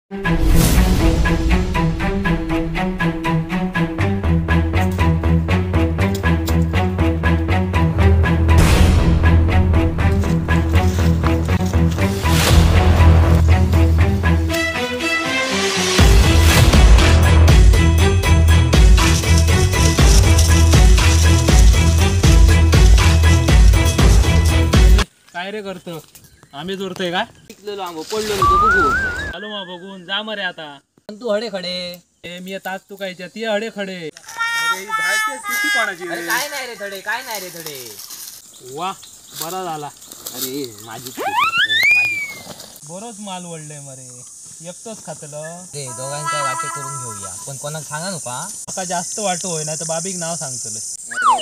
काय रे करतो आम्ही जोरतोय का शिकलेलो आंबो पडलो तो बघू चालू मग बघून जा मरे आता तू हडे खडे मी तास तू कायच्या ती हडे खडे कोणाची काय नाही रे थडे काय नाही रे थडे वा बरा झाला अरे माझी बरोच माल वळले मरे एकटोच खातलं रे दोघांचा वाटे करून घेऊया पण कोणाक सांगा नका आता जास्त वाटो होय ना तर बाबीक नाव सांगतलं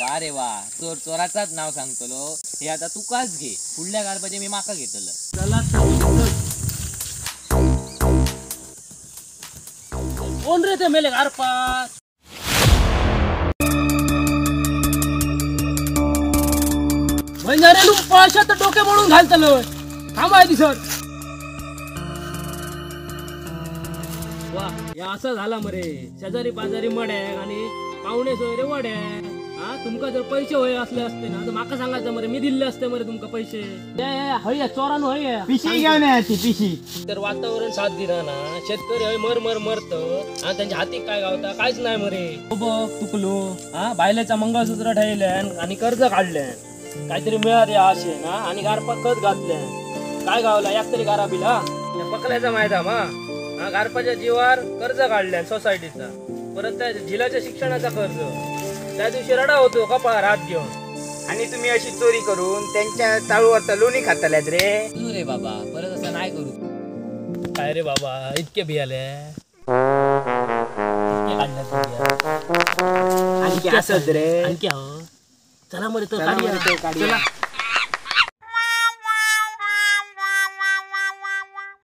अरे वा चोर चोराचाच नाव सांगतलो हे आता तुकाच घे पुढल्या गाडपाचे मी माका घेतलं चला कोण रे ते मेले गारपात पळशात डोके म्हणून घालतलं थांबाय दिसत वा या असं झाला मरे शेजारी पाजारी मड्याक आणि पाहुणे सोयरे वड्याक हा तुमका जर पैसे होय असले असते ना तर माका सांगायचं मरे मी दिले असते मरे तुमका पैसे हय चोरानो हय पिशी घेऊन यायची पिशी तर वातावरण साथ दिना ना शेतकरी हय मर मर मरत हा त्यांच्या हाती काय गावता काहीच नाही मरे बघ तुकलो हा बायलेचा मंगळसूत्र ठेवल्यान आणि कर्ज काढल्यान काहीतरी मिळाले असे ना आणि गारपात खत घातल्यान काय गावला एक तरी गारा बिला पकल्याचा माहिती हा गारपाच्या जीवावर कर्ज काढल्यान सोसायटीचा परत त्या झिलाच्या शिक्षणाचा कर्ज त्या दिवशी रडा होतो कपाळावर हात घेऊन आणि तुम्ही अशी चोरी करून त्यांच्या चाळूवर लोणी खाताल्यात रे तू रे बाबा परत असं नाही करू काय रे बाबा इतके बियाले आणखी असत रे आणखी चला मरे तो काढूया. चला